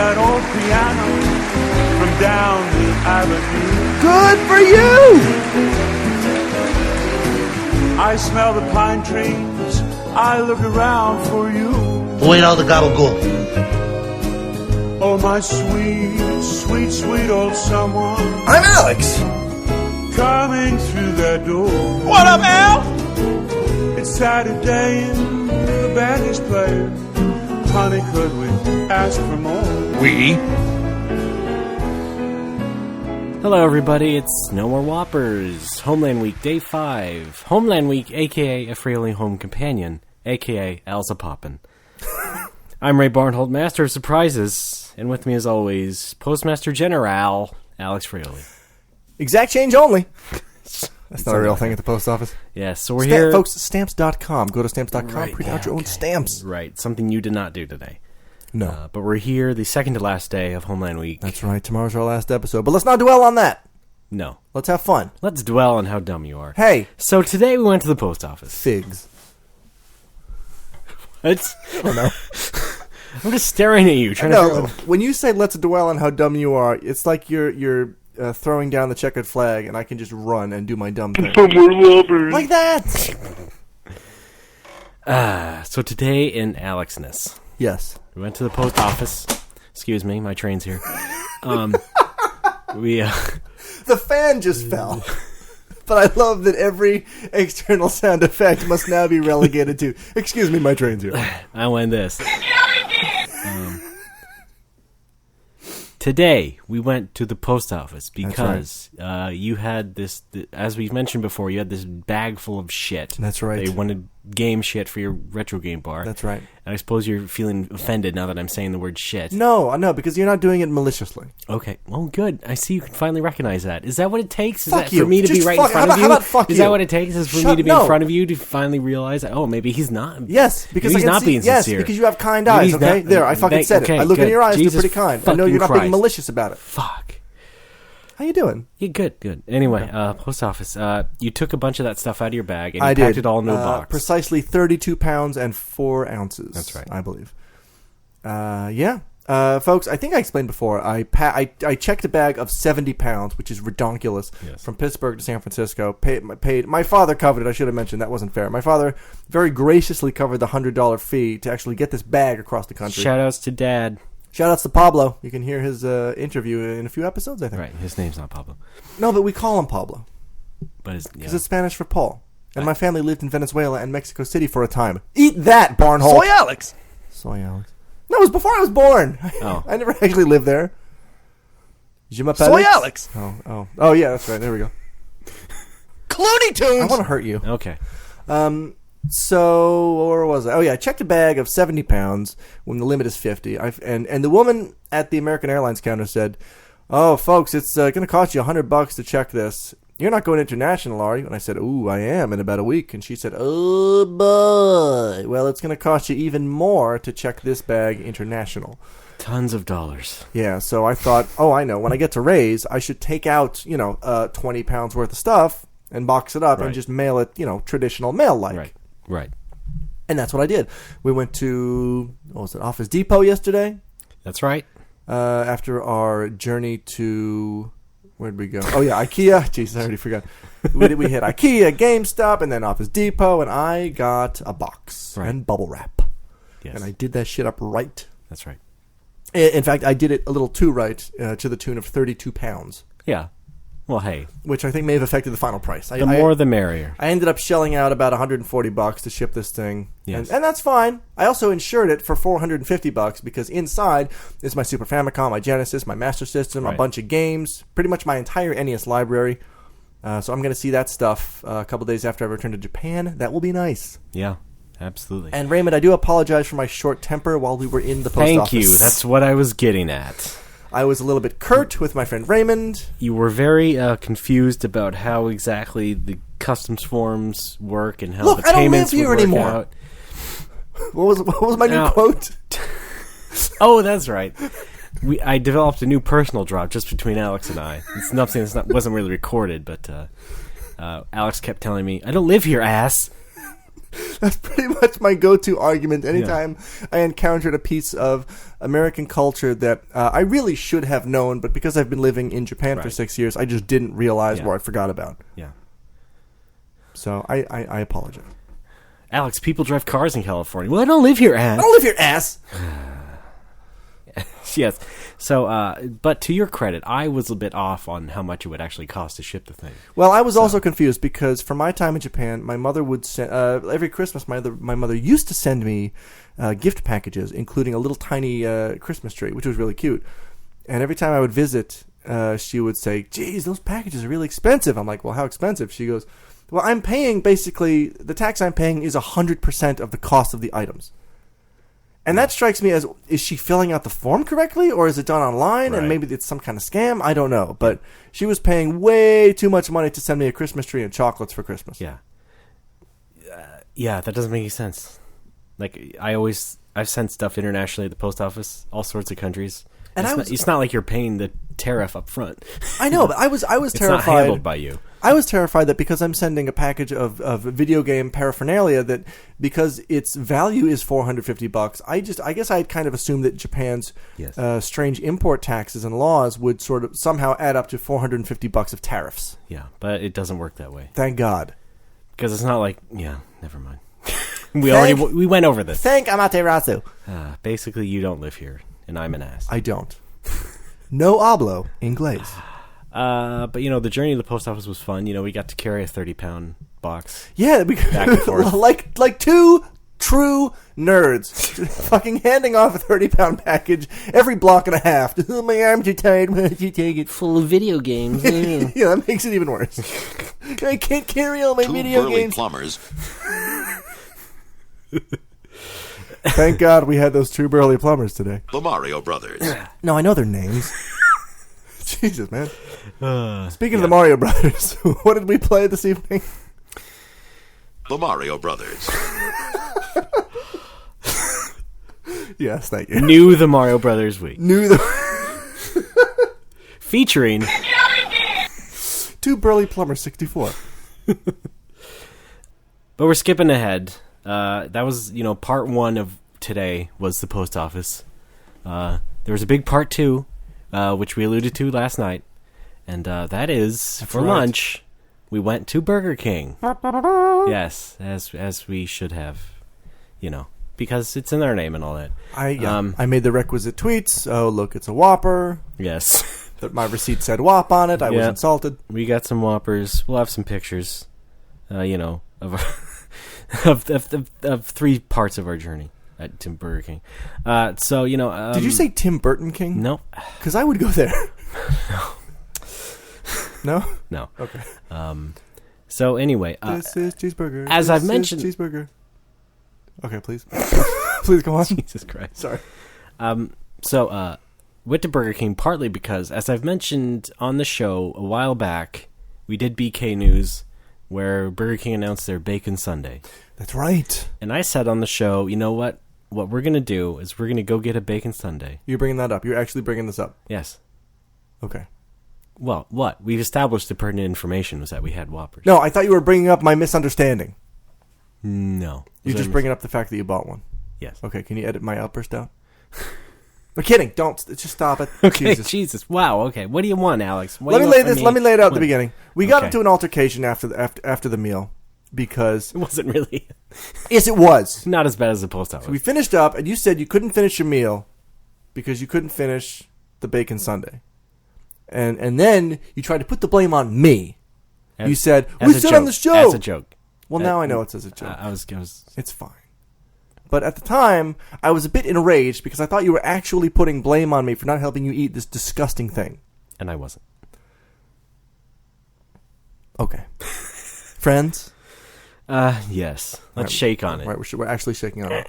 that old piano from down the avenue. Good for you! I smell the pine trees, I look around for you. Who ate all the gabagool? Oh, my sweet, sweet, sweet old someone. I'm Alex. Coming through that door. What up, Al? It's Saturday and the band is playing. Honey, could we ask for more? We? Hello everybody, it's No More Whoppers, Homeland Week, Day 5. Homeland Week, a.k.a. a frailly home companion, a.k.a. Alza Poppin'. I'm Ray Barnholt, Master of Surprises, and with me as always, Postmaster General, Alex Fraley. Exact change only. That's not a real thing at the post office. Yes, so we're here. Folks, stamps.com. Go to stamps.com, Right, print out your own stamps. Right, something you did not do today. No. But we're here, the second to last day of Homeland Week. That's right, tomorrow's our last episode. But let's not dwell on that. No. Let's have fun. Let's dwell on how dumb you are. Hey. So today we went to the post office. Figs. What? Oh, no. I'm just staring at you, trying to figure out. When you say let's dwell on how dumb you are, it's like you're throwing down the checkered flag and I can just run and do my dumb thing. Like that! So today in Alexness. Yes. We went to the post office. Excuse me, my train's here. The fan just fell. But I love that every external sound effect must now be relegated to, excuse me, my train's here. I went this. Today, we went to the post office because you had this, as we mentioned before, you had this bag full of shit. That's right. They wanted game shit for your retro game bar. That's right. And I suppose you're feeling offended now that I'm saying the word shit. No, because you're not doing it maliciously. Okay. Well, good. I see you can finally recognize that. Is that what it takes? Is Fuck that you. for me to Just be right fuck- in front how of you? about fuck Is you? that what it takes? Is for me to be in front of you to finally realize that, oh, maybe he's not. Yes, because maybe he's not being sincere. Yes, because you have kind Maybe eyes, he's okay? not- There, I fucking said it. okay, I look in good. your eyes, Jesus they're pretty kind. I know fucking you're not being Christ. malicious about it. Fuck. How you doing? Yeah, good. Anyway, post office. You took a bunch of that stuff out of your bag and you I packed did. it all in a box. Precisely 32 pounds and 4 ounces. That's right. I believe. Yeah. Folks, I think I explained before, I checked a bag of 70 pounds, which is redonkulous, Yes. from Pittsburgh to San Francisco. Paid. My father covered it. I should have mentioned. That wasn't fair. My father very graciously covered the $100 fee to actually get this bag across the country. Shout-outs to Dad. Shout-outs to Pablo. You can hear his interview in a few episodes, I think. Right, his name's not Pablo. No, but we call him Pablo. But Because it's Spanish for Paul. And my family lived in Venezuela and Mexico City for a time. Eat that, Barnhole! Soy Alex. Soy Alex. No, it was before I was born. Oh. I never actually lived there. Je m'appelle Soy Alex. Oh, yeah, that's right. There we go. Clooney Tunes. I want to hurt you. Okay. So, where was I? Oh, yeah, I checked a bag of 70 pounds when the limit is 50. And the woman at the American Airlines counter said, "Oh, folks, it's going to cost you $100 to check this. You're not going international, are you?" And I said, "Ooh, I am in about a week." And she said, "Oh, boy. Well, it's going to cost you even more to check this bag international." Tons of dollars. Yeah, so I thought, oh, I know. When I get to Ray's, I should take out, 20 pounds worth of stuff and box it up and just mail it, traditional mail-like. Right. And that's what I did. We went to, Office Depot yesterday. That's right. After our journey to, where'd we go? Oh, yeah, IKEA. Jeez, I already forgot. We hit IKEA, GameStop, and then Office Depot, and I got a box and bubble wrap. Yes. And I did that shit up right. That's right. In fact, I did it a little too right, to the tune of 32 pounds. Yeah. Well, hey. Which I think may have affected the final price. The more the merrier. I ended up shelling out about $140 to ship this thing. Yes. And that's fine. I also insured it for $450 because inside is my Super Famicom, my Genesis, my Master System, a bunch of games, pretty much my entire NES library. So I'm going to see that stuff a couple days after I return to Japan. That will be nice. Yeah, absolutely. And Raymond, I do apologize for my short temper while we were in the post office. Thank you. That's what I was getting at. I was a little bit curt with my friend Raymond. You were very confused about how exactly the customs forms work and how the payments would work out. What was my new quote? Oh, that's right. I developed a new personal drop just between Alex and I. It's nothing that wasn't really recorded, but Alex kept telling me, "I don't live here, ass." That's pretty much my go-to argument anytime I encountered a piece of American culture that I really should have known, but because I've been living in Japan for 6 years, I just didn't realize or I forgot about. Yeah. So I apologize. Alex, people drive cars in California. Well, I don't live here, ass. I don't live here, ass. Yes. So, but to your credit, I was a bit off on how much it would actually cost to ship the thing. Well, I was also confused because for my time in Japan, my mother would send every Christmas. My mother used to send me gift packages, including a little tiny Christmas tree, which was really cute. And every time I would visit, she would say, "Geez, those packages are really expensive." I'm like, "Well, how expensive?" She goes, "Well, I'm paying basically the tax I'm paying is 100% of the cost of the items." And that strikes me as, is she filling out the form correctly, or is it done online, and maybe it's some kind of scam? I don't know. But she was paying way too much money to send me a Christmas tree and chocolates for Christmas. Yeah. Yeah, that doesn't make any sense. Like, I've sent stuff internationally at the post office, all sorts of countries. And it's not like you're paying the tariff up front. I know, but I was terrified. It's not handled by you. I was terrified that because I'm sending a package of video game paraphernalia, that because its value is $450, I guess I had kind of assumed that Japan's strange import taxes and laws would sort of somehow add up to $450 of tariffs. Yeah, but it doesn't work that way. Thank God. Because it's not like, never mind. We went over this. Thank Amaterasu. Basically, you don't live here, and I'm an ass. I don't. No hablo inglés. But the journey to the post office was fun. We got to carry a 30-pound box. Yeah, back and forth. like two true nerds, fucking handing off a 30-pound package every block and a half. Oh, my arm's too tired. Why don't you take it? Full of video games. Yeah, that makes it even worse. I can't carry all my video games. Plumbers. Thank God we had those two burly plumbers today. The Mario Brothers. No, I know their names. Jesus, man. Speaking of the Mario Brothers, what did we play this evening? The Mario Brothers. Yes, thank you. New the Mario Brothers week. Featuring Two Burly Plumbers 64. But we're skipping ahead. That was, part one of today was the post office. There was a big part two, which we alluded to last night. And that is, for lunch, we went to Burger King. Yes, as we should have, because it's in our name and all that. I made the requisite tweets. Oh, look, it's a Whopper. Yes. That my receipt said Whop on it. I was insulted. We got some Whoppers. We'll have some pictures, of of three parts of our journey at Tim Burger King. Did you say Tim Burton King? No. Because I would go there. No? No. Okay. So anyway, this is cheeseburger. As I've mentioned, cheeseburger. Okay, please. Please go on. Jesus Christ. Sorry. Went to Burger King partly because, as I've mentioned on the show a while back, we did BK News where Burger King announced their Bacon Sundae. That's right. And I said on the show, you know what? What we're going to do is we're going to go get a Bacon Sundae. You're bringing that up. You're actually bringing this up. Yes. Okay. Well, what? We've established the pertinent information was that we had Whoppers. No, I thought you were bringing up my misunderstanding. No. You're just bringing up the fact that you bought one. Yes. Okay, can you edit my outburst out? I'm kidding. Don't. Just stop it. Okay, Jesus. Wow. Okay. What do you want, Alex? Let me lay it out at the beginning. We got into an altercation after the meal because... It wasn't really... Yes, it was. Not as bad as the post office. So we finished up, and you said you couldn't finish your meal because you couldn't finish the Bacon Sundae. And then you tried to put the blame on me. You said, we said on the show. As a joke. Well, now I know it's as a joke. I was... It's fine. But at the time, I was a bit enraged because I thought you were actually putting blame on me for not helping you eat this disgusting thing. And I wasn't. Okay. Friends? Yes. Let's shake on it. Right, we're actually shaking on it.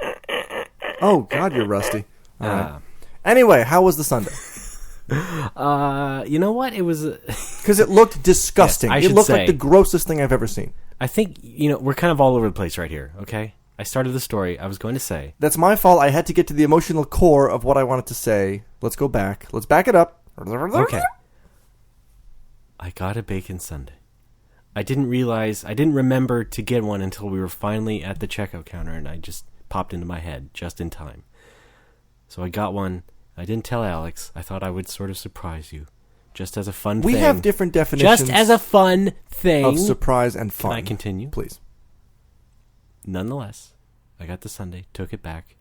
Oh, God, you're rusty. All right. Anyway, how was the Sunday? You know what? It was... Because it looked disgusting. Yes, it looked like the grossest thing I've ever seen. I think, we're kind of all over the place right here, okay? I started the story. I was going to say... That's my fault. I had to get to the emotional core of what I wanted to say. Let's go back. Let's back it up. Okay. I got a Bacon Sundae. I didn't remember to get one until we were finally at the checkout counter, and I just popped into my head just in time. So I got one. I didn't tell Alex. I thought I would sort of surprise you, just as a fun thing. We have different definitions. Just as a fun thing. Of surprise and fun. Can I continue? Please. Nonetheless, I got the sundae, took it back.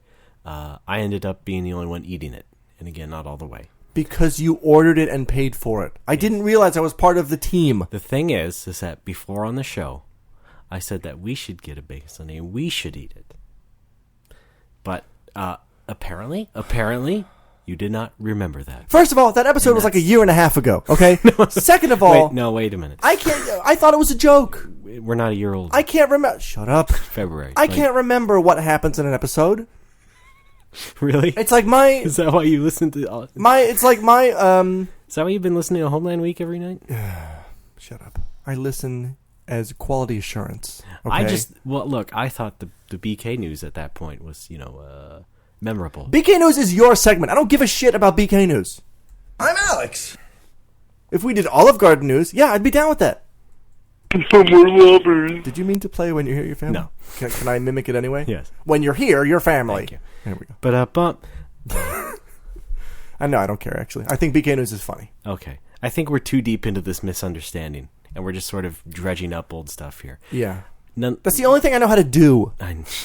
I ended up being the only one eating it. And again, not all the way. Because you ordered it and paid for it. I didn't realize I was part of the team. The thing is that before on the show, I said that we should get a bacon sundae and we should eat it. But apparently, you did not remember that. First of all, that episode was like a year and a half ago, okay? Second of all... Wait a minute. I thought it was a joke. We're not a year old. I can't remember... Shut up. February. I can't remember what happens in an episode. Really? It's like my... Is that why you listen to... It's like my... Is that why you've been listening to Homeland Week every night? Shut up. I listen as quality assurance. Okay? Look, I thought the BK news at that point was, memorable. BK News is your segment. I don't give a shit about BK News. I'm Alex. If we did Olive Garden news, yeah, I'd be down with that. For more Whoppers. Did you mean to play When You're Here, Your Family? No. Can I mimic it anyway? Yes. When You're Here, Your Family. Thank you. There we go. But I know, I don't care, actually. I think BK News is funny. Okay. I think we're too deep into this misunderstanding, and we're just sort of dredging up old stuff here. Yeah. That's the only thing I know how to do.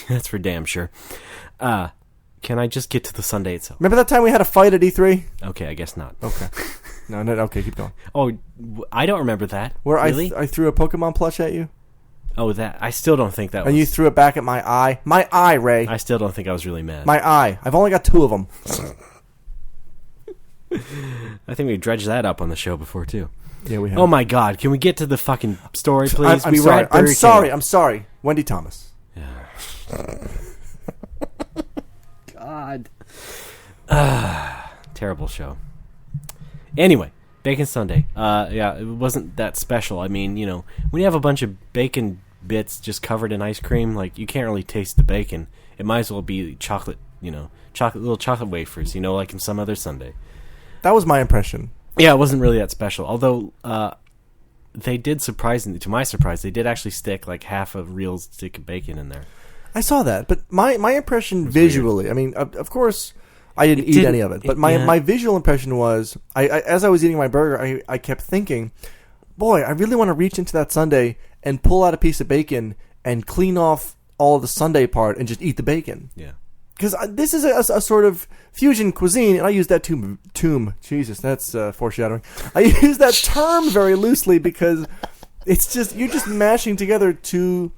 That's for damn sure. Can I just get to the sundae itself? Remember that time we had a fight at E3? Okay, I guess not. Okay. No, okay, keep going. Oh, I don't remember that. Where really? I threw a Pokemon plush at you? Oh, that. I still don't think that was... And you threw it back at my eye. My eye, Ray. I still don't think I was really mad. My eye. I've only got 2 of them. I think we dredged that up on the show before, too. Yeah, we have. Oh, my God. Can we get to the fucking story, please? I'm sorry. Wendy Thomas. God. Terrible show. Anyway, bacon sundae. Yeah, it wasn't that special. I mean, when you have a bunch of bacon bits just covered in ice cream, like, you can't really taste the bacon. It might as well be chocolate, little chocolate wafers, like in some other sundae. That was my impression. Yeah, it wasn't really that special. Although, they did, surprisingly, to my surprise, they did actually stick like half a real stick of bacon in there. I saw that, but my impression visually, weird. I mean, of course, I didn't eat any of it, but my visual impression was, as I was eating my burger, I kept thinking, boy, I really want to reach into that sundae and pull out a piece of bacon and clean off all of the sundae part and just eat the bacon. Yeah. Because this is a sort of fusion cuisine, and I use that term. Jesus, that's foreshadowing. I use that term very loosely because it's just, you're just mashing together 2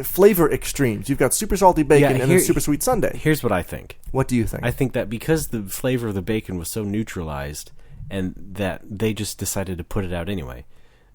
flavor extremes. You've got super salty bacon and then super sweet sundae. Here's what I think. What do you think? I think that because the flavor of the bacon was so neutralized, and that they just decided to put it out anyway.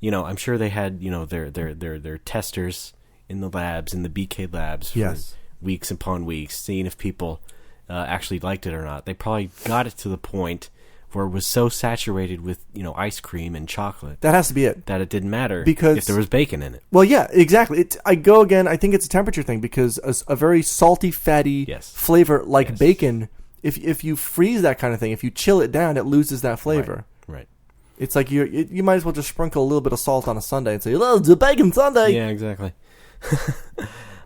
I'm sure they had their testers in the labs, in the BK labs, for weeks upon weeks, seeing if people actually liked it or not. They probably got it to the point where it was so saturated with ice cream and chocolate. That has to be it. That it didn't matter because if there was bacon in it. Well, yeah, exactly. I think it's a temperature thing because a very salty, fatty flavor like bacon, if you freeze that kind of thing, if you chill it down, it loses that flavor. Right. It's like you might as well just sprinkle a little bit of salt on a sundae and say, "Oh, it's a bacon sundae." Yeah, exactly.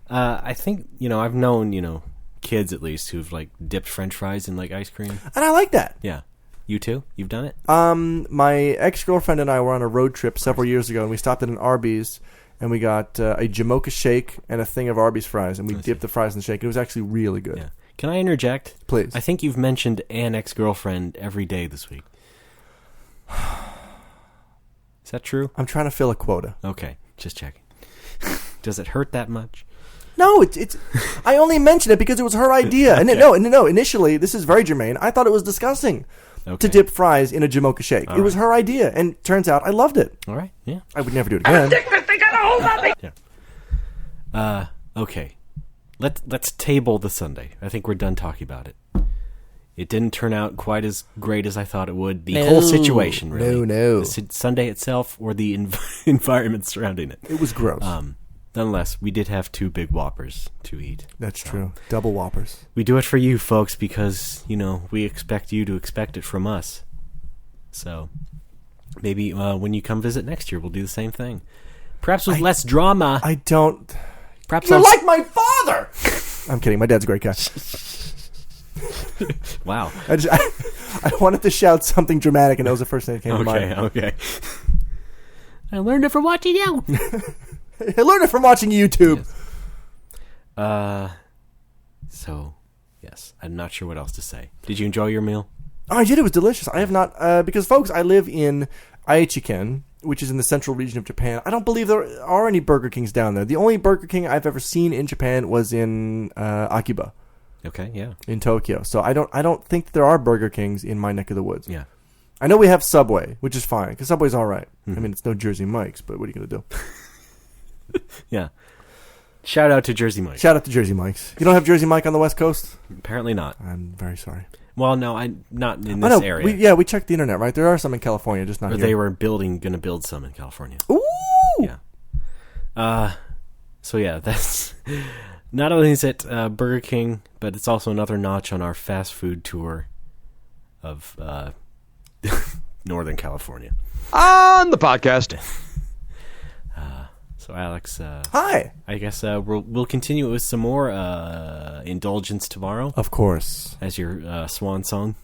I think I've known kids at least who've like dipped French fries in like ice cream, and I like that. Yeah. You too? You've done it? My ex-girlfriend and I were on a road trip several years ago, and we stopped at an Arby's, and we got a Jamocha shake and a thing of Arby's fries, and we dipped the fries in the shake. It was actually really good. Yeah. Can I interject? Please. I think you've mentioned an ex-girlfriend every day this week. Is that true? I'm trying to fill a quota. Okay, just checking. Does it hurt that much? No, it's. I only mentioned it because it was her idea. And no. Initially, this is very germane. I thought it was disgusting. To dip fries in a Jamocha shake. It was her idea, and turns out I loved it. All right, yeah. I would never do it again. They got a hold of me! Yeah. Okay. Let's table the sundae. I think we're done talking about it. It didn't turn out quite as great as I thought it would. The whole situation, really. No. The sundae itself or the environment surrounding it. It was gross. Nonetheless, we did have 2 big Whoppers to eat. That's true. Double Whoppers. We do it for you, folks, because, we expect you to expect it from us. So, maybe when you come visit next year, we'll do the same thing. Perhaps with less drama. I don't. Perhaps You're like my father. I'm kidding. My dad's a great guy. Wow. I wanted to shout something dramatic, and that was the first thing that came to mind. Okay. I learned it from watching you. I learned it from watching YouTube. Yes. So, yes. I'm not sure what else to say. Did you enjoy your meal? Oh, I did. It was delicious. I have not, because folks, I live in Aichiken, which is in the central region of Japan. I don't believe there are any Burger Kings down there. The only Burger King I've ever seen in Japan was in Akiba. Okay, yeah. In Tokyo. So I don't think that there are Burger Kings in my neck of the woods. Yeah. I know we have Subway, which is fine, because Subway's all right. I mean, it's no Jersey Mike's, but what are you going to do? Yeah. Shout out to Jersey Mike. Shout out to Jersey Mike's. You don't have Jersey Mike on the West Coast? Apparently not. I'm very sorry. Well, no, not in this area. We checked the internet, right? There are some in California, just not or here. they were going to build some in California. Ooh! Yeah. So yeah, that's not only is it Burger King, but it's also another notch on our fast food tour of Northern California. On the podcast. So Alex, Hi. I guess we'll continue with some more indulgence tomorrow. Of course. As your swan song.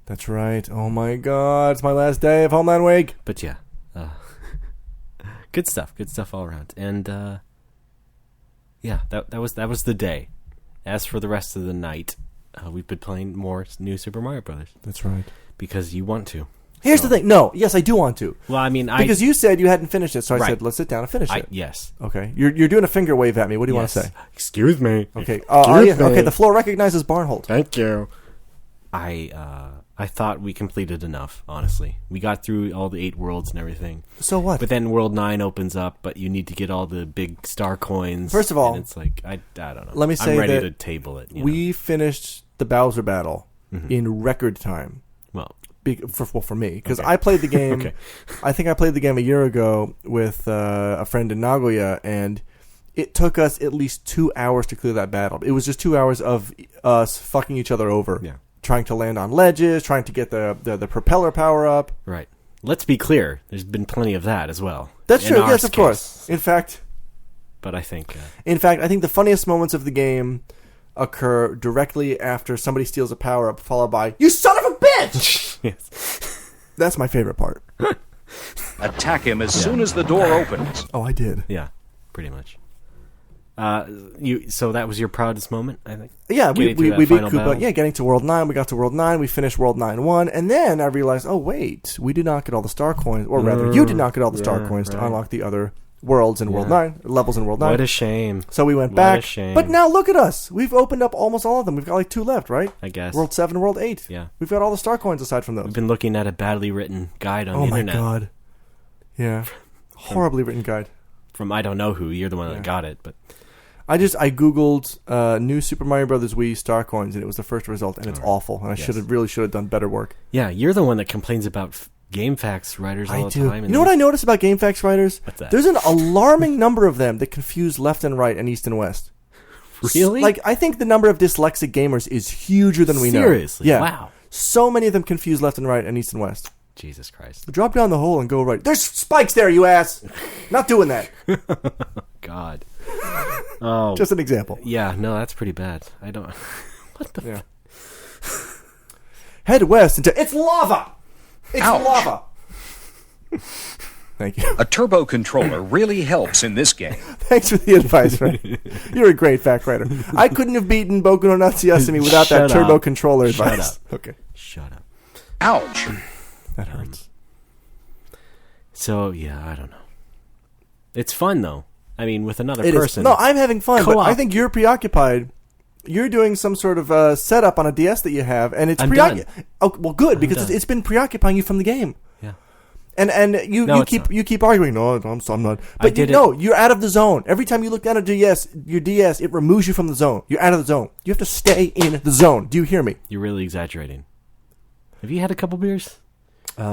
That's right. Oh my God, it's my last day of Homeland Week. But yeah, good stuff all around. And yeah, that was the day. As for the rest of the night, we've been playing more new Super Mario Brothers. That's right. Because you want to. Here's the thing. No, yes, I do want to. Well, I mean, because you said you hadn't finished it, so I Right. said let's sit down and finish it. Yes. Okay. You're doing a finger wave at me. What do you want to say? Excuse me. Okay. Excuse me. Okay. The floor recognizes Barnholt. Thank you. I thought we completed enough. Honestly, we got through all the 8 worlds and everything. So what? But then World 9 opens up, but you need to get all the big star coins. First of all, and it's like I don't know. Let me say I'm ready that to table it. We finished the Bowser battle in record time. Well, for me, because I played the game. Okay. I think I played the game a year ago with a friend in Nagoya, and it took us at least 2 hours to clear that battle. It was just 2 hours of us fucking each other over, trying to land on ledges, trying to get the propeller power up. Right. Let's be clear. There's been plenty of that as well. That's true. Yes, of course. In fact, I think the funniest moments of the game occur directly after somebody steals a power up, followed by "You son of a bitch." Yes. That's my favorite part. Attack him as soon as the door opens. Oh, I did. Yeah, pretty much. So that was your proudest moment, I think. Yeah, we beat Koopa. Battle? Yeah, getting to World 9. We got to World 9. We finished World 9-1. And then I realized, oh, wait. We did not get all the star coins. Or rather, you did not get all the star coins to unlock the other worlds in World 9. Levels in World 9. What a shame. So we went What back. a shame. But now look at us. We've opened up almost all of them. We've got like 2 left, right? I guess. World 7 and World 8. Yeah. We've got all the star coins aside from those. We've been looking at a badly written guide on the Oh, my internet. God. Yeah. Horribly written guide. From I don't know who. You're the one that got it, but... I googled new Super Mario Brothers Wii star coins, and it was the first result, and it's awful. And I should have done better work. Yeah, you're the one that complains about GameFAQs writers all the time. You know what I noticed about GameFAQs writers? What's that? There's an alarming number of them that confuse left and right and east and west. Really? Like, I think the number of dyslexic gamers is huger than we know. Seriously? Yeah. Wow. So many of them confuse left and right and east and west. Jesus Christ. Drop down the hole and go right. There's spikes there, you ass! Not doing that. God. Oh. Just an example. Yeah, no, that's pretty bad. I don't... What the... Head west into... It's lava! It's Ouch. lava! Thank you. A turbo controller really helps in this game. Thanks for the advice, Ray. You're a great fact writer. I couldn't have beaten Boku no Natsuyasumi without that turbo controller advice. Shut up. Okay. Shut up. Ouch. That hurts. So, yeah, I don't know. It's fun, though. I mean, with another It person. is. No, I'm having fun, but Co-op. I think you're preoccupied. You're doing some sort of setup on a DS that you have, and it's I'm done. Oh, well, good, because done. it's been preoccupying you from the game. Yeah. And No, you keep arguing. No, I'm not. I But did you're out of the zone. Every time you look down at your DS, it removes you from the zone. You're out of the zone. You have to stay in the zone. Do you hear me? You're really exaggerating. Have you had a couple beers?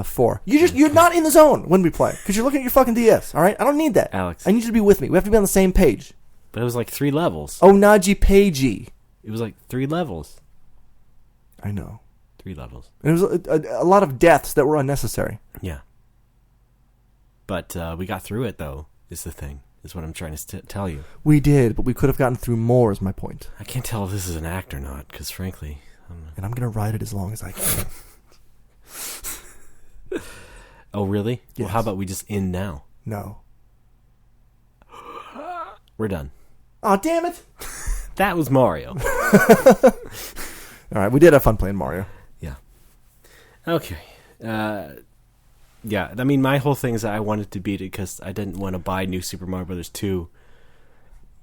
4. You're not in the zone when we play because you're looking at your fucking DS. All right, I don't need that, Alex. I need you to be with me. We have to be on the same page. But it was like 3 levels. Onaji Peiji. It was like 3 levels. I know. 3 levels. And it was a lot of deaths that were unnecessary. Yeah. But we got through it, though. is the thing. Is what I'm trying to tell you. We did, but we could have gotten through more, is my point. I can't tell if this is an act or not, because frankly... And I'm going to ride it as long as I can. Oh, really? Yes. Well, how about we just end now? No. We're done. Oh, damn it! That was Mario. All right, we did have fun playing Mario. Yeah. Okay. Yeah, I mean, my whole thing is that I wanted to beat it because I didn't want to buy New Super Mario Brothers 2.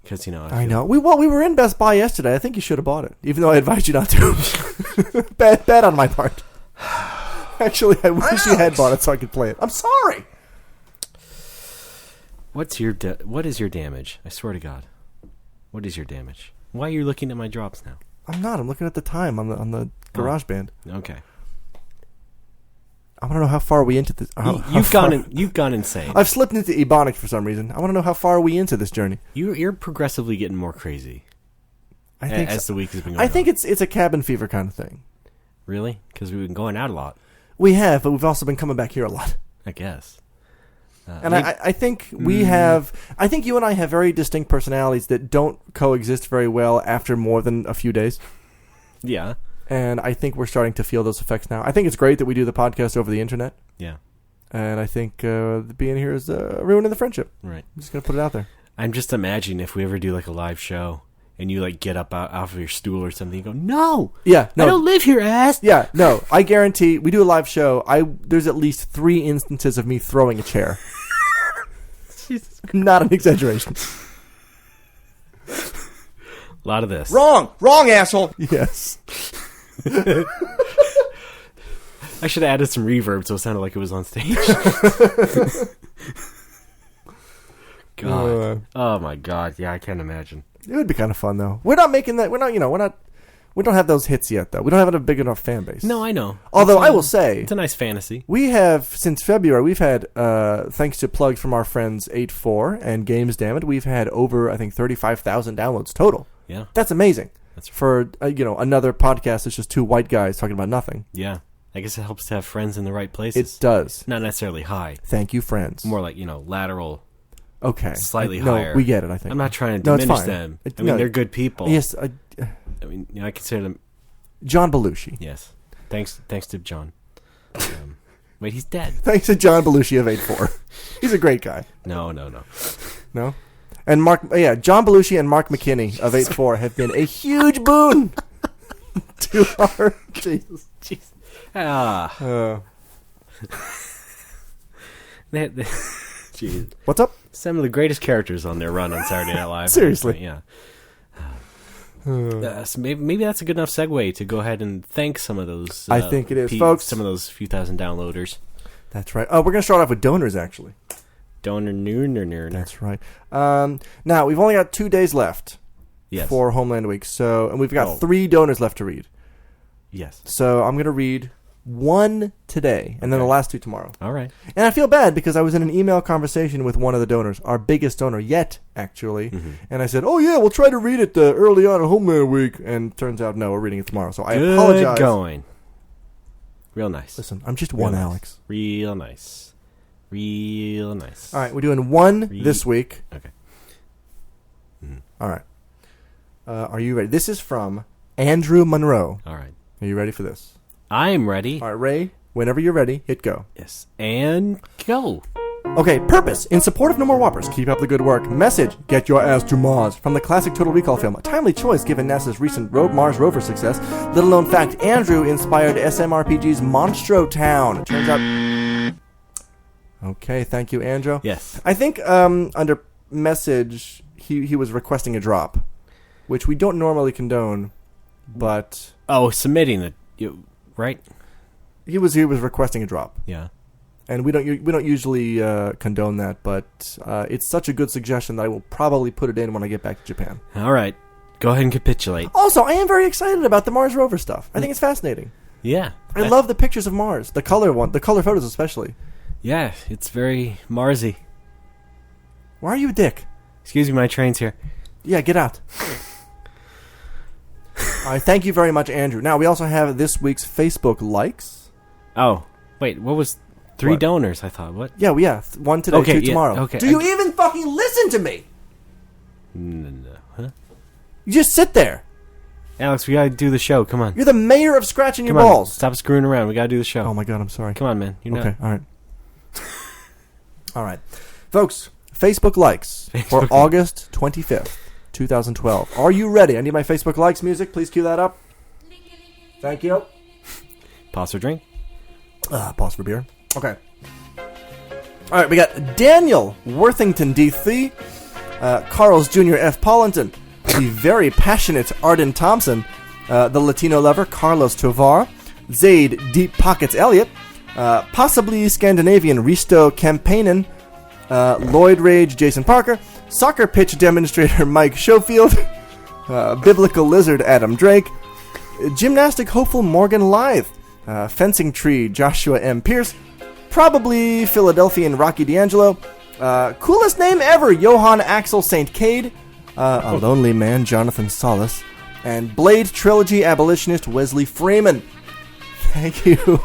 Because, I know. We were in Best Buy yesterday. I think you should have bought it, even though I advised you not to. Bad on my part. Actually, I wish you had bought it so I could play it. I'm sorry. What is your damage? I swear to God. What is your damage? Why are you looking at my drops now? I'm not. I'm looking at the time on the GarageBand. Okay. I want to know how far are we into this. You've gone insane. I've slipped into Ebonics for some reason. I want to know how far are we into this journey. You're progressively getting more crazy. I think as the week has been going. I think it's a cabin fever kind of thing. Really? Because we've been going out a lot. We have, but we've also been coming back here a lot. I guess. And I think we have. I think you and I have very distinct personalities that don't coexist very well after more than a few days. Yeah. And I think we're starting to feel those effects now. I think it's great that we do the podcast over the internet. Yeah. And I think being here is ruining the friendship. Right. I'm just going to put it out there. I'm just imagining if we ever do like a live show and you like get up out of your stool or something, you go, no. Yeah. No. I don't live here, ass. Yeah. No. I guarantee we do a live show. There's at least 3 instances of me throwing a chair. Not an exaggeration. A lot of this. Wrong, asshole. Yes. I should have added some reverb so it sounded like it was on stage. God. Oh my God. Yeah, I can't imagine. It would be kind of fun though. We're not making that. We don't have those hits yet though. We don't have a big enough fan base. No, I know. Although I will say, it's a nice fantasy. We have, since February, we've had, thanks to plugs from our friends H05 and Games Dammit, we've had over, I think, 35,000 downloads total. Yeah. That's amazing. That's right. For, another podcast that's just 2 white guys talking about nothing. Yeah. I guess it helps to have friends in the right places. It does. Not necessarily high. Thank you, friends. More like, lateral. Okay. Slightly no, higher. We get it, I think. I'm not trying to diminish them. They're good people. Yes. I consider them... John Belushi. Yes. Thanks to John. Wait, he's dead. Thanks to John Belushi of H04. He's a great guy. No. No? And John Belushi and Mark McKinney of H04 have been a huge boon to our... Jesus. Jeez. What's up? Some of the greatest characters on their run on Saturday Night Live. Seriously. Yeah. So maybe that's a good enough segue to go ahead and thank some of those. I think it is, folks. Some of those few thousand downloaders. That's right. Oh, we're going to start off with donors, actually. That's right. Now, we've only got 2 days left for Homeland Week, and we've got 3 donors left to read. Yes. So I'm going to read 1 today, and then the last 2 tomorrow. All right. And I feel bad because I was in an email conversation with one of the donors, our biggest donor yet, actually. Mm-hmm. And I said, oh, yeah, we'll try to read it early on in Homeland Week. And turns out, no, we're reading it tomorrow. So I apologize. Good going. Real nice. Listen, I'm just one, nice. Alex. Real nice. All right, we're doing 1 this week. Okay. Mm-hmm. All right. Are you ready? This is from Andrew Monroe. All right. Are you ready for this? I'm ready. All right, Ray, whenever you're ready, hit go. Yes. And go. Okay, purpose. In support of No More Whoppers, keep up the good work. Message, get your ass to Mars. From the classic Total Recall film, a timely choice given NASA's recent Mars rover success. Little known fact, Andrew inspired SMRPG's Monstro Town. Turns out... Okay, thank you, Andrew. Yes. I think under message, he was requesting a drop, which we don't normally condone, but... Oh, submitting it, right? He was requesting a drop. Yeah. And we don't usually condone that, but it's such a good suggestion that I will probably put it in when I get back to Japan. All right. Go ahead and capitulate. Also, I am very excited about the Mars rover stuff. I think it's fascinating. Yeah. I love the pictures of Mars, the color photos especially. Yeah, it's very Marsy. Why are you a dick? Excuse me, my train's here. Yeah, get out. All right, thank you very much, Andrew. Now, we also have this week's Facebook likes. Oh, wait, what was... 3 What? donors, I thought. What? Yeah, one today, Okay, 2 tomorrow. okay. Do you even fucking listen to me? No. Huh? You just sit there. Alex, we gotta do the show. Come on. You're the mayor of scratching your Come on. balls. Stop screwing around. We gotta do the show. Oh my god, I'm sorry. Come on, man. You're not. Okay, all right. All right. Folks, Facebook likes for August 25th, 2012. Are you ready? I need my Facebook likes music. Please cue that up. Thank you. Pause for drink. Pause for beer. Okay. All right, we got Daniel Worthington DC, Carl's Jr. F. Pollington, the very passionate Arden Thompson, the Latino lover Carlos Tovar, Zaid Deep Pockets Elliott, possibly Scandinavian Risto Campaignin, Lloyd Rage Jason Parker, soccer pitch demonstrator Mike Schofield, biblical lizard Adam Drake, gymnastic hopeful Morgan Lythe, fencing tree Joshua M. Pierce, probably Philadelphian Rocky D'Angelo, coolest name ever Johann Axel St. Cade, a lonely man Jonathan Solis, and Blade Trilogy abolitionist Wesley Freeman. Thank you,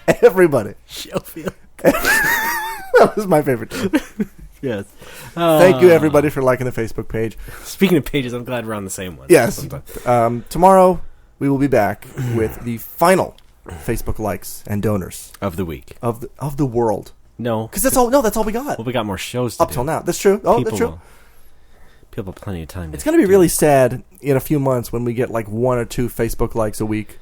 everybody. Schofield. That was my favorite too. Yes. Thank you, everybody, for liking the Facebook page. Speaking of pages, I'm glad we're on the same one. Yes. Tomorrow, we will be back with the final Facebook likes and donors Of the week. of the world. No. Because that's all. No, that's all we got Well, we got more shows to up do. till now. That's true. Oh, that's true. People have plenty of time. It's going to be really sad in a few months when we get like 1 or 2 Facebook likes a week.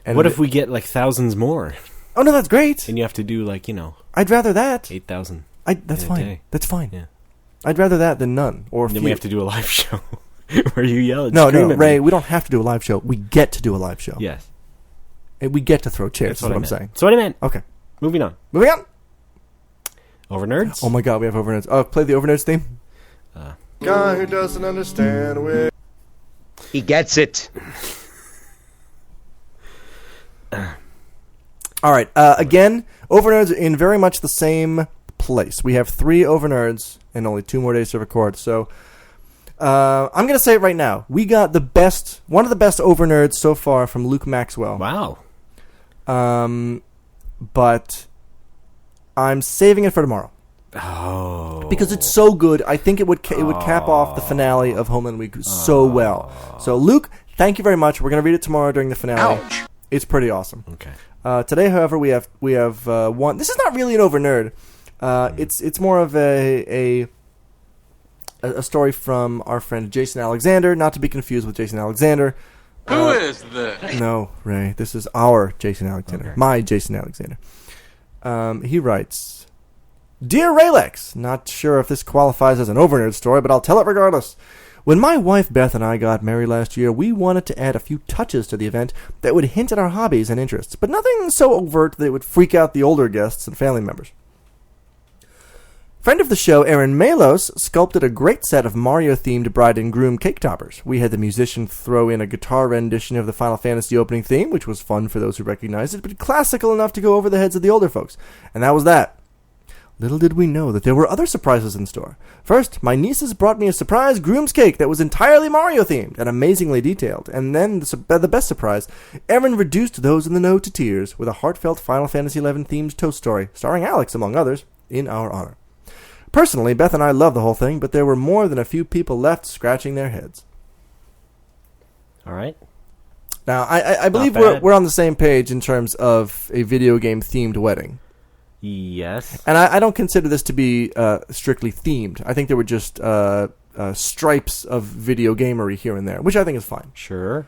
And What if we get like thousands more? Oh no, that's great. And you have to do like, I'd rather that. 8,000. That's in a fine. day. That's fine. Yeah. I'd rather that than none. Or And then few. we have to do a live show where you yell and No, scream at Ray. me. We don't have to do a live show. We get to do a live show. Yes. And we get to throw chairs. That's That's what I I'm meant. saying. That's what I meant. Okay. Moving on. Moving on. Overnerds? Oh my god, we have Overnerds. Oh, play the Overnerds theme. Guy who doesn't understand where He gets it. All right. Again, Overnerds are in very much the same place. We have 3 Overnerds and only 2 more days to record. So I'm going to say it right now. We got one of the best Overnerds so far from Luke Maxwell. Wow. But I'm saving it for tomorrow. Oh. Because it's so good. I think it would cap off the finale of Homeland Week so well. So Luke, thank you very much. We're going to read it tomorrow during the finale. Ouch. It's pretty awesome. Okay. Today, however, we have one. This is not really an Overnerd. It's more of a story from our friend Jason Alexander, not to be confused with Jason Alexander. Who is this? No, Ray. This is our Jason Alexander. Okay. My Jason Alexander. He writes, Dear Raylex, not sure if this qualifies as an Overnerd story, but I'll tell it regardless. When my wife Beth and I got married last year, we wanted to add a few touches to the event that would hint at our hobbies and interests, but nothing so overt that it would freak out the older guests and family members. Friend of the show, Aaron Malos, sculpted a great set of Mario-themed bride and groom cake toppers. We had the musician throw in a guitar rendition of the Final Fantasy opening theme, which was fun for those who recognized it, but classical enough to go over the heads of the older folks. And that was that. Little did we know that there were other surprises in store. First, my nieces brought me a surprise groom's cake that was entirely Mario-themed and amazingly detailed. And then, the best surprise, Aaron reduced those in the know to tears with a heartfelt Final Fantasy XI-themed toast story, starring Alex, among others, in our honor. Personally, Beth and I loved the whole thing, but there were more than a few people left scratching their heads. All right. Now, I believe bad. we're on the same page in terms of a video game-themed wedding. Yes. And I don't consider this to be strictly themed. I think there were just stripes of video gamery here and there, which I think is fine. Sure.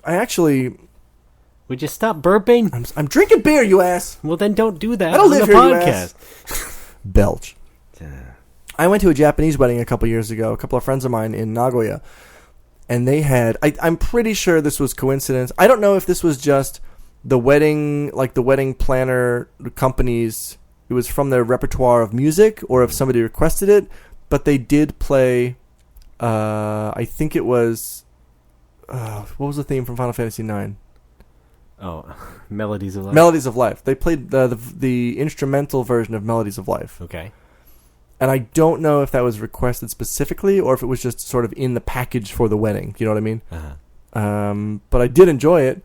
I actually... Would you stop burping? I'm drinking beer, you ass! Well, then don't do that I don't on live the here, you podcast. Belch. I went to a Japanese wedding a couple years ago, a couple of friends of mine in Nagoya, and they had... I'm pretty sure this was coincidence. I don't know if this was just the wedding planner companies, it was from their repertoire of music, or if somebody requested it, but they did play, I think it was, what was the theme from Final Fantasy IX? Oh, Melodies of Life. Melodies of Life. They played the instrumental version of Melodies of Life. Okay. And I don't know if that was requested specifically, or if it was just sort of in the package for the wedding. You know what I mean? Uh-huh. But I did enjoy it.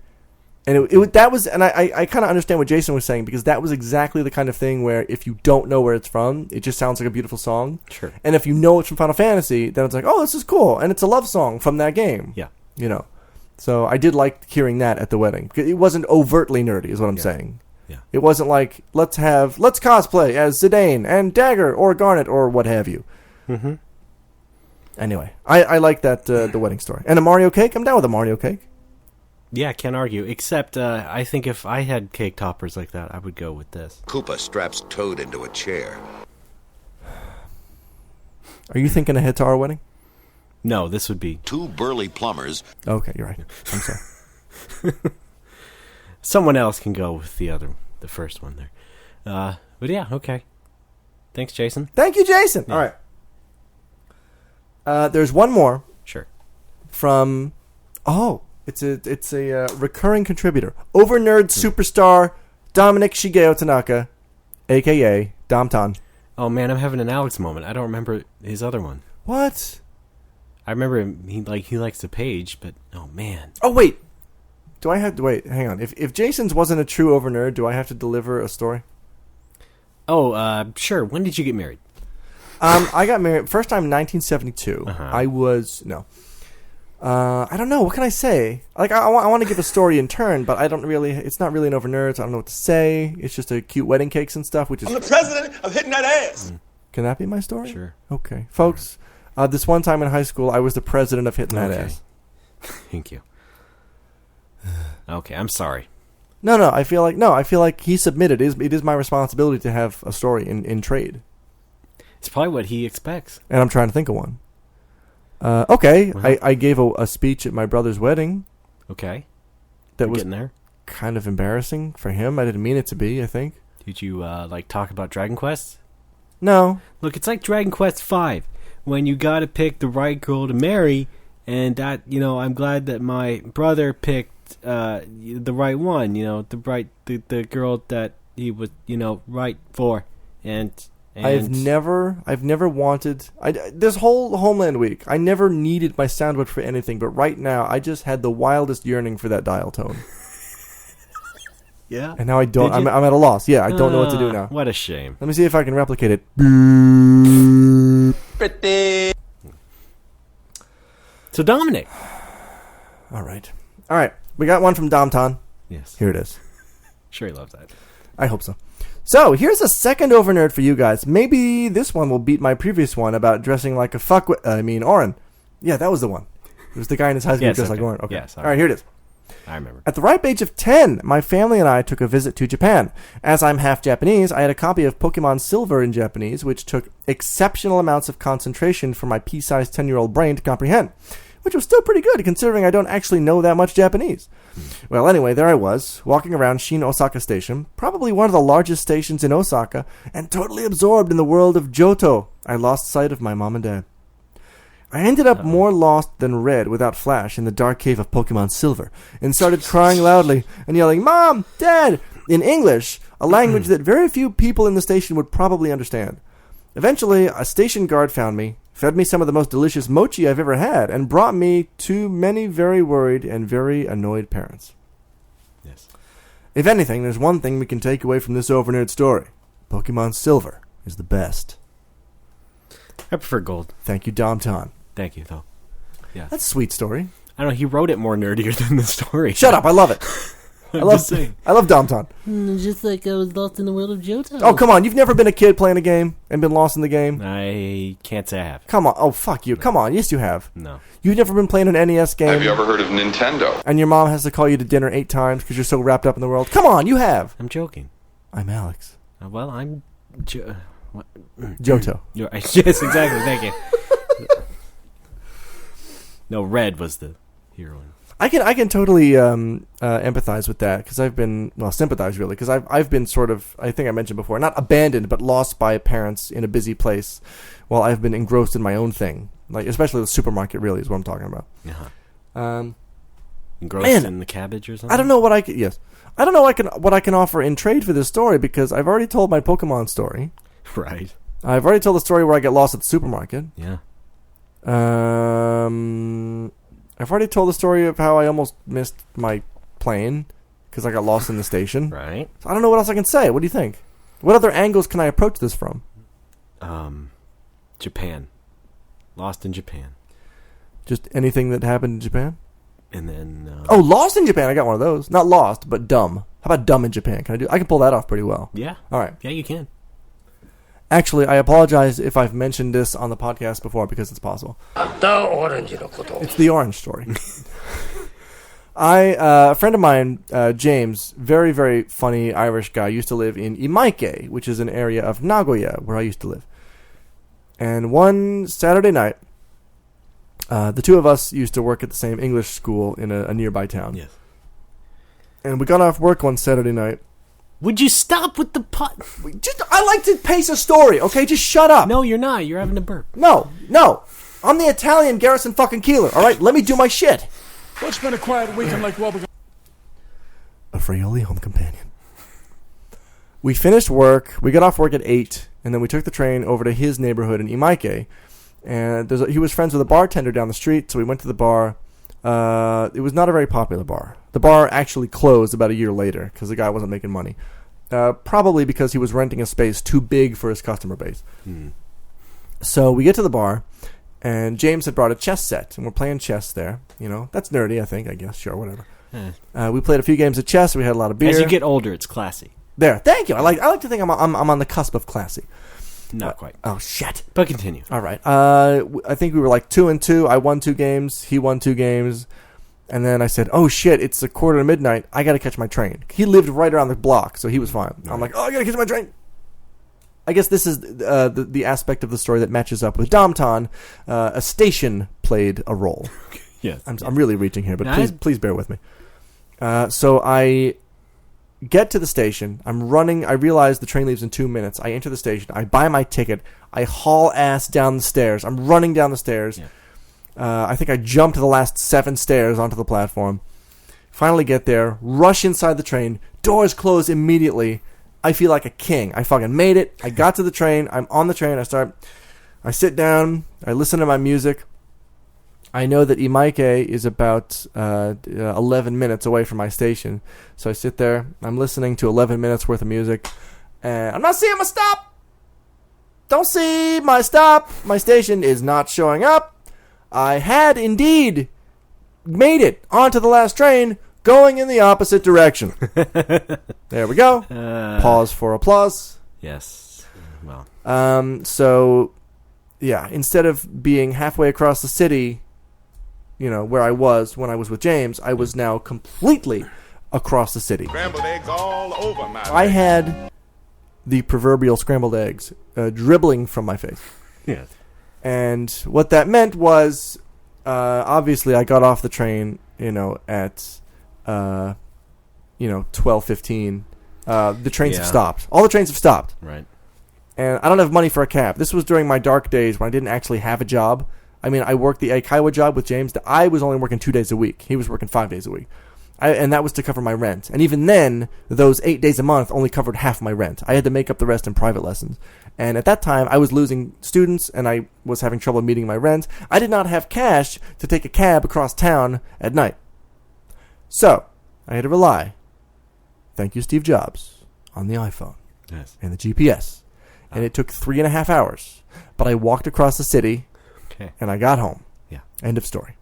And that was, and I kind of understand what Jason was saying, because that was exactly the kind of thing where if you don't know where it's from, it just sounds like a beautiful song. Sure. And if you know it's from Final Fantasy, then it's like, oh, this is cool, and it's a love song from that game. Yeah. You know. So I did like hearing that at the wedding. It wasn't overtly nerdy, is what I'm saying. Yeah. It wasn't like, let's cosplay as Zidane and Dagger or Garnet or what have you. Mm-hmm. Anyway, I like that, the wedding story. And a Mario cake? I'm down with a Mario cake. Yeah, can't argue. Except, I think if I had cake toppers like that, I would go with this. Koopa straps Toad into a chair. Are you thinking ahead to our wedding? No, this would be... Two burly plumbers. Okay, you're right. I'm sorry. Someone else can go with the first one there. But yeah, okay. Thanks, Jason. Thank you, Jason. Yeah. All right. There's one more. Sure. From... Oh... It's a recurring contributor. Overnerds superstar Dominic Shigeo Tanaka, a.k.a. Domton. Oh, man, I'm having an Alex moment. I don't remember his other one. What? I remember him, he likes the page, but, oh, man. Oh, wait. Do I have to... Wait, hang on. If Jason's wasn't a true Overnerd, do I have to deliver a story? Oh, sure. When did you get married? I got married... First time, 1972. Uh-huh. I was... No. I don't know. What can I say? Like, I want to give a story in turn, but I don't really... It's not really an Overnerds. I don't know what to say. It's just a cute wedding cakes and stuff, which is... I'm the president of hitting that ass. Can that be my story? Sure. Okay. Folks, this one time in high school, I was the president of hitting that ass. Thank you. Okay, I'm sorry. No, I feel like he submitted. It is my responsibility to have a story in trade. It's probably what he expects. And I'm trying to think of one. Okay, Uh-huh. I gave a speech at my brother's wedding. Okay. That We're was getting there. kind of embarrassing for him. I didn't mean it to be, I think. Did you, talk about Dragon Quest? No. Look, it's like Dragon Quest V, when you gotta pick the right girl to marry, and that, I'm glad that my brother picked, the right one, the girl that he was, right for, and I've never wanted... this whole Homeland week, I never needed my soundboard for anything, but right now, I just had the wildest yearning for that dial tone. Yeah? And now I don't... I'm at a loss. Yeah, I don't know what to do now. What a shame. Let me see if I can replicate it. Pretty. So, Dominic. All right. We got one from Domton. Yes. Here it is. Sure he loves that. I hope so. So, here's a second Overnerd for you guys. Maybe this one will beat my previous one about dressing like a Oren. Yeah, that was the one. It was the guy in his high school dressed like Oren. Okay. Yes, all right, here it is. I remember. At the ripe age of 10, my family and I took a visit to Japan. As I'm half Japanese, I had a copy of Pokemon Silver in Japanese, which took exceptional amounts of concentration for my pea-sized 10-year-old brain to comprehend, which was still pretty good considering I don't actually know that much Japanese. Well, anyway, there I was, walking around Shin Osaka Station, probably one of the largest stations in Osaka, and totally absorbed in the world of Johto. I lost sight of my mom and dad. I ended up more lost than red without Flash in the dark cave of Pokemon Silver, and started crying loudly and yelling, "Mom! Dad!" in English, a language that very few people in the station would probably understand. Eventually, a station guard found me, fed me some of the most delicious mochi I've ever had, and brought me to many very worried and very annoyed parents. Yes. If anything, there's one thing we can take away from this Overnerd story. Pokemon Silver is the best. I prefer gold. Thank you, Domton. Thank you, though. Yeah. That's a sweet story. I don't know, he wrote it more nerdier than the story. Shut up, I love it. I love Domton. Just like I was lost in the world of Johto. Oh, come on. You've never been a kid playing a game and been lost in the game? I can't say I have. Come on. Oh, fuck you. Come on. Yes, you have. No. You've never been playing an NES game? Have you ever heard of Nintendo? And your mom has to call you to dinner 8 times because you're so wrapped up in the world? Come on, you have. I'm joking. I'm Alex. Well, I'm... what? Johto. Yes, exactly. Thank you. No, Red was the heroine. I can totally empathize with that because I've been sympathize really because I've been sort of, I think I mentioned before, not abandoned but lost by parents in a busy place while I've been engrossed in my own thing, like especially the supermarket. Really is what I'm talking about. Engrossed in the cabbage or something. I don't know what I can. Yes, I don't know what I can offer in trade for this story because I've already told my Pokemon story. Right. I've already told the story where I get lost at the supermarket. Yeah. I've already told the story of how I almost missed my plane because I got lost in the station. Right. So I don't know what else I can say. What do you think? What other angles can I approach this from? Japan. Lost in Japan. Just anything that happened in Japan? And then... Lost in Japan. I got one of those. Not lost, but dumb. How about dumb in Japan? I can pull that off pretty well. Yeah. All right. Yeah, you can. Actually, I apologize if I've mentioned this on the podcast before because it's possible. It's the orange story. A friend of mine, James, very, very funny Irish guy, used to live in Imaike, which is an area of Nagoya where I used to live. And one Saturday night, the two of us used to work at the same English school in a nearby town. Yes. And we got off work one Saturday night. Would you stop with the pot? I like to pace a story, okay? Just shut up. No, you're not. You're having a burp. No. I'm the Italian Garrison fucking Keeler, all right? Let me do my shit. It's been a quiet weekend like what we got. A Frioli home companion. We finished work. We got off work at 8, and then we took the train over to his neighborhood in Imaike. And he was friends with a bartender down the street, so we went to the bar. It was not a very popular bar. The bar actually closed about a year later because the guy wasn't making money. Probably because he was renting a space too big for his customer base. So we get to the bar, and James had brought a chess set, and we're playing chess there. You know, that's nerdy, I think, I guess. Sure, whatever. We played a few games of chess. We had a lot of beer. As you get older, it's classy. There, thank you. I like to think I'm on the cusp of classy. Not quite. Oh, shit. But continue. All right. I think we were like 2-2. I won 2 games. He won 2 games. And then I said, oh, shit, it's 1:45. I got to catch my train. He lived right around the block, so he was fine. I'm like, I got to catch my train. I guess this is the aspect of the story that matches up with Domton. A station played a role. Yes. I'm really reaching here, but please bear with me. So I get to the station. I'm running. I realize the train leaves in 2 minutes. I enter the station. I buy my ticket. I haul ass down the stairs. I'm running down the stairs. Yeah. I think I jumped the last 7 stairs onto the platform. Finally get there. Rush inside the train. Doors close immediately. I feel like a king. I fucking made it. I got to the train. I'm on the train. I sit down. I listen to my music. I know that Imaike is about 11 minutes away from my station. So I sit there. I'm listening to 11 minutes worth of music. And I'm not seeing my stop. Don't see my stop. My station is not showing up. I had indeed made it onto the last train, going in the opposite direction. There we go. Pause for applause. Yes. Well. So, yeah, instead of being halfway across the city, you know, where I was when I was with James, I was now completely across the city. Scrambled eggs all over my I had the proverbial scrambled eggs dribbling from my face. Yes. And what that meant was, obviously, I got off the train, at, 12:15. The trains have stopped. All the trains have stopped. Right. And I don't have money for a cab. This was during my dark days when I didn't actually have a job. I mean, I worked the Eikaiwa job with James. I was only working 2 days a week. He was working 5 days a week. And that was to cover my rent. And even then, those 8 days a month only covered half my rent. I had to make up the rest in private lessons. And at that time, I was losing students, and I was having trouble meeting my rent. I did not have cash to take a cab across town at night. So, I had to rely, thank you Steve Jobs, on the iPhone. Yes. And the GPS. And it took 3.5 hours. But I walked across the city, and I got home. Yeah. End of story.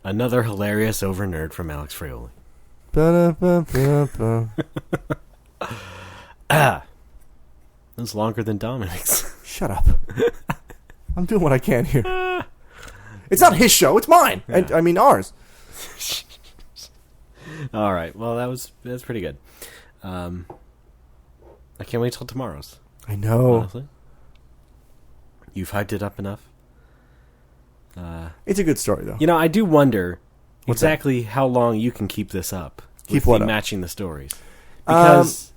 Another hilarious overnerd from Alex Frioli. That's longer than Dominic's. Shut up. I'm doing what I can here. It's not his show. It's mine. Yeah. I mean, ours. All right. Well, that's pretty good. I can't wait till tomorrow's. I know. Honestly. You've hyped it up enough. It's a good story, though. I do wonder exactly how long you can keep this up. Keep what up? Matching the stories. Because,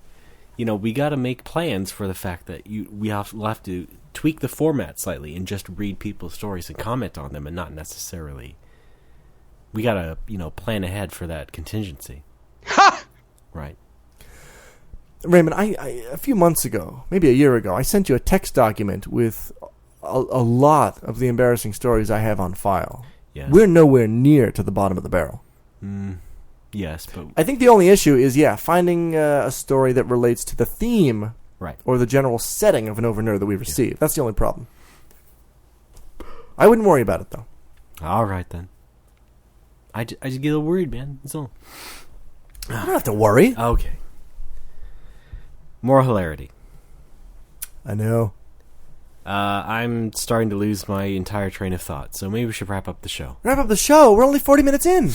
we got to make plans for the fact that we'll have to tweak the format slightly and just read people's stories and comment on them and not necessarily... We got to, plan ahead for that contingency. Ha! Right. Raymond, I a few months ago, maybe a year ago, I sent you a text document with a lot of the embarrassing stories I have on file. Yes. We're nowhere near to the bottom of the barrel. Yes, but I think the only issue is, finding a story that relates to the theme right. or the general setting of an Overnerd that we receive. Yeah. That's the only problem. I wouldn't worry about it, though. All right, then. I just get a little worried, man. That's all. You don't have to worry. Okay. More hilarity. I know. I'm starting to lose my entire train of thought, so maybe we should wrap up the show. Wrap up the show? We're only 40 minutes in.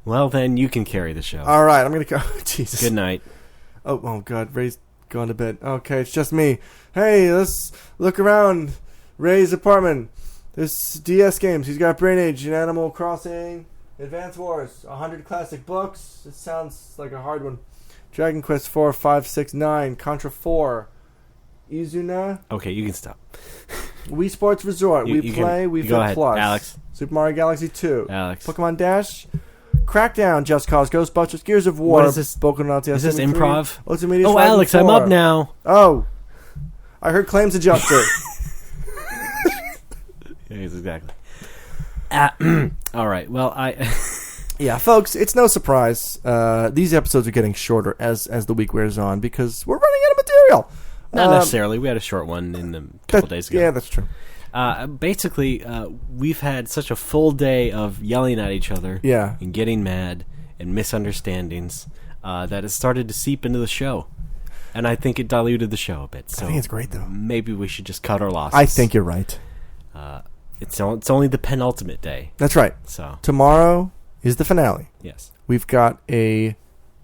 Well, then you can carry the show. All right, I'm going to go. Jesus. Good night. Oh, God. Ray's gone to bed. Okay, it's just me. Hey, let's look around Ray's apartment. There's DS games. He's got Brain Age and Animal Crossing, Advance Wars, 100 classic books. It sounds like a hard one. Dragon Quest 4, 5, 6, 9, Contra 4, Izuna. Okay, you can stop. Wii Sports Resort. We Fit Plus. Alex. Super Mario Galaxy 2. Alex. Pokemon Dash. Crackdown, Just Cause, Ghostbusters, Gears of War. What is this? Is this improv? Oh, Alex, I'm up now. Oh. I heard Claims Adjuster. Yes, exactly. All right. Well, yeah, folks, it's no surprise. These episodes are getting shorter as the week wears on because we're running out of material. Not necessarily. We had a short one in a couple days ago. Yeah, that's true. Basically, we've had such a full day of yelling at each other and getting mad and misunderstandings that it started to seep into the show. And I think it diluted the show a bit. So I think it's great, though. Maybe we should just cut our losses. I think you're right. It's only the penultimate day. That's right. So tomorrow is the finale. Yes. We've got a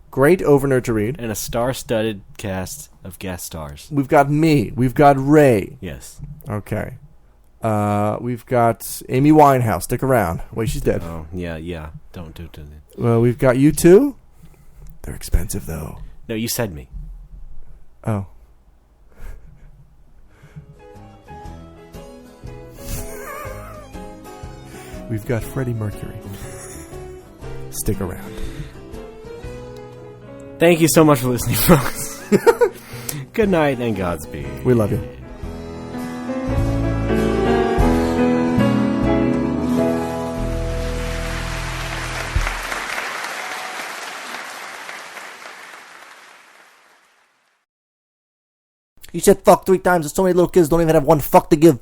great Overnerd to read. And a star-studded cast of guest stars. We've got me. We've got Ray. Yes. Okay. We've got Amy Winehouse. Stick around. Wait, she's dead. Oh, yeah. Don't do it. Well, we've got you two. They're expensive, though. No, you said me. Oh. We've got Freddie Mercury. Stick around. Thank you so much for listening, folks. Good night and Godspeed. We love you. You said fuck 3 times, and so many little kids don't even have one fuck to give.